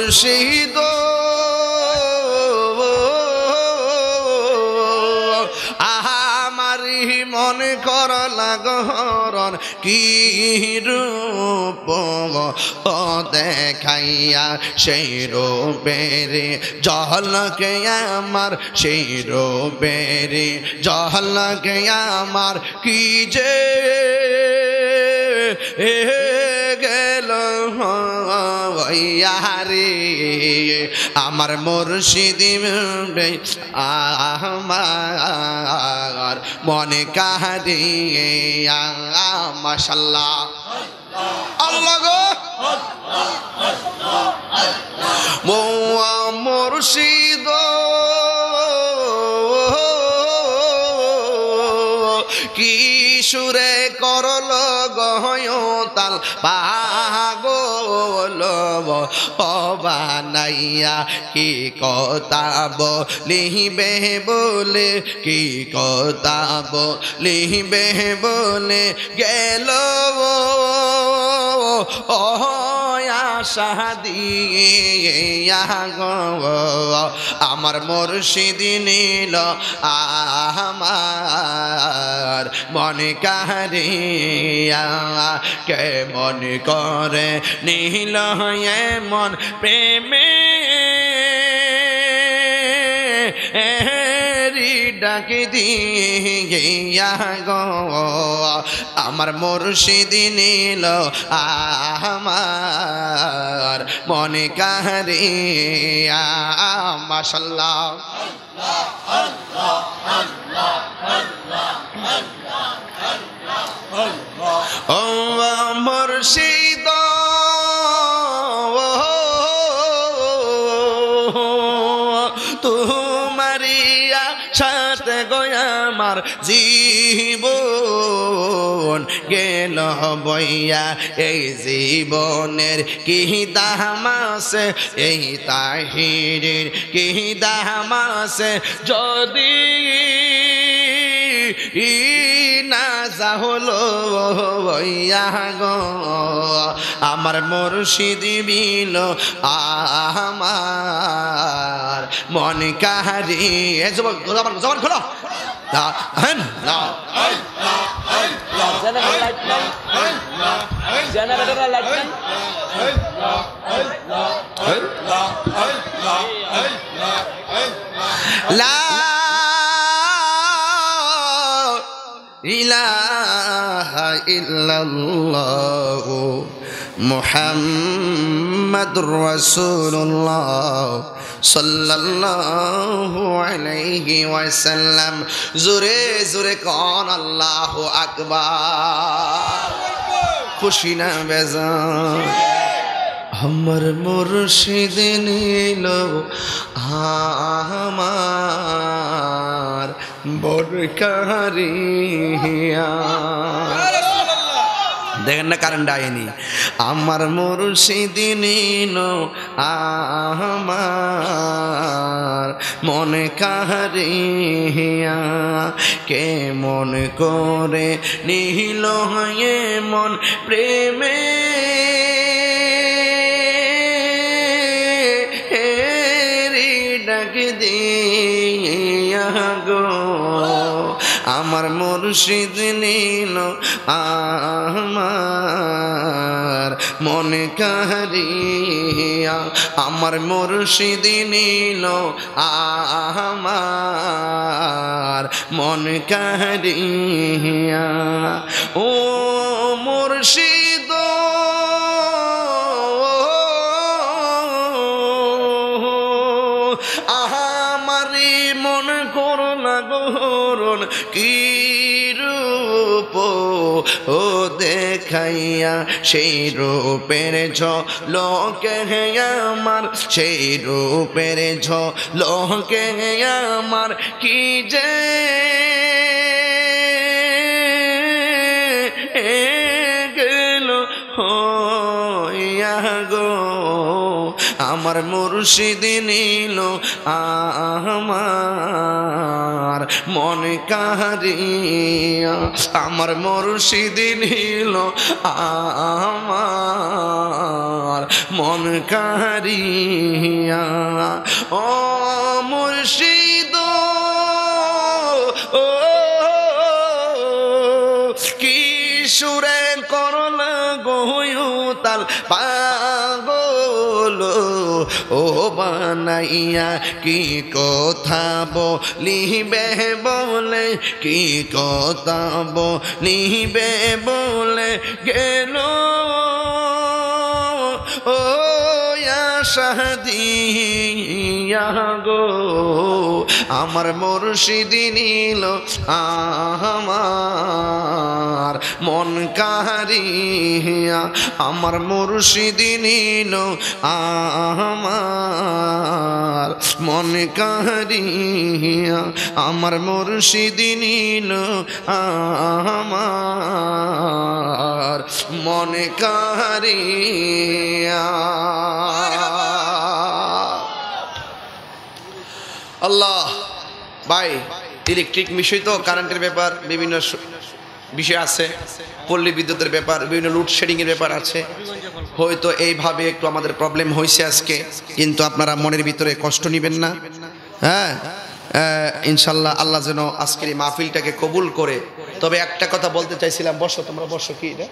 মুর্শিদ আমারি মন করলা গহরণ কি রূপ ও দেখাইয়া সেই রূপের ঝলকে আমার সেই রূপের ঝলকে আমার কি যে গেল রে আমার মুর্শিদ আমার মনে কাহারিয়া মাশাআল্লাহ আল্লাহ গো মুর্শিদ কি সুরে করল গহয়তাল পাগল বানাইয়া কি কথা বলিবে বলে কি কথা বলিবে বলে গেল আশা দিয়া গো আমার মুর্শিদ নীল আমার মনে কাহারিয়া কে মনে করে নীল মন প্রেমে ডাক দিয়া গো আমার মুর্শিদ নীল আমার মনে কাহারিয়া মাশাআল্লাহ ও মুর্শিদ তোমারিয়া সাথে গয়া আমার জীবন গেল বইয়া এই জীবনের কি দাম আছে এই তাহিরের কি দাম আছে যদি না হলো বইয়া গো আমার মুর্শিদ বিল আমার মন কাহারি জবান খোলো ইলাহা ইল্লাল্লাহ মুহাম্মাদুর রাসূলুল্লাহ সাল্লাল্লাহু আলাইহি ওয়াসাল্লাম জোরে জোরে কোন আল্লাহু আকবার খুশি না বেজান আমার মুর্শিদ নীল আমার বরকারিয়া দেখেন না কারেন্ট আইনি আমার মুর্শিদ নীল আমার মনে কাহারিয়া কে মন করে নীল হয়ে মন প্রেমে ডাক দিয়া গো আমার মুর্শিদ নীল আমার মনে কাহারিয়া আমার মুর্শিদ নীল আমার মনে কাহারিয়া ও মুর্শিদ আমারি মন করলা গহরণ কি রূপ ও দেখাইয়া সেই রূপের ঝলকে আমার সেই রূপের ঝলকে আমার কি যে গেল হইয়া গো আমার মুর্শিদ নীল আমার মন কাহারিয়া আমার মুর্শিদ নীল আমার মন কাহারিয়া ও মুর্শিদ ও কি সুরে করল গোয়ুতাল পাগল ও বানাইয়া কি কথা বলিবে বলে কি কথা বলিবে বলে গেল ও শাহদিয়া গো আমার মুর্শিদ নিল আমার মন কাহারিয়া আমার মুর্শিদ নিল আমার মন কাহারিয়া আমার মুর্শিদ নিল আমার মন কাহারিয়া আল্লাহ ভাই ইলেকট্রিক বিষয় তো কারেন্টের ব্যাপার বিভিন্ন বিষয় আছে পল্লী বিদ্যুতের ব্যাপার বিভিন্ন লোডশেডিং এর ব্যাপার আছে হয়তো এইভাবে একটু আমাদের প্রবলেম হয়েছে আজকে কিন্তু আপনারা মনের ভিতরে কষ্ট নেবেন না হ্যাঁ ইনশাল্লাহ আল্লাহ যেন আজকের এই মাহফিলটাকে কবুল করে তবে একটা কথা বলতে চাইছিলাম বসো তোমরা বসো কি রে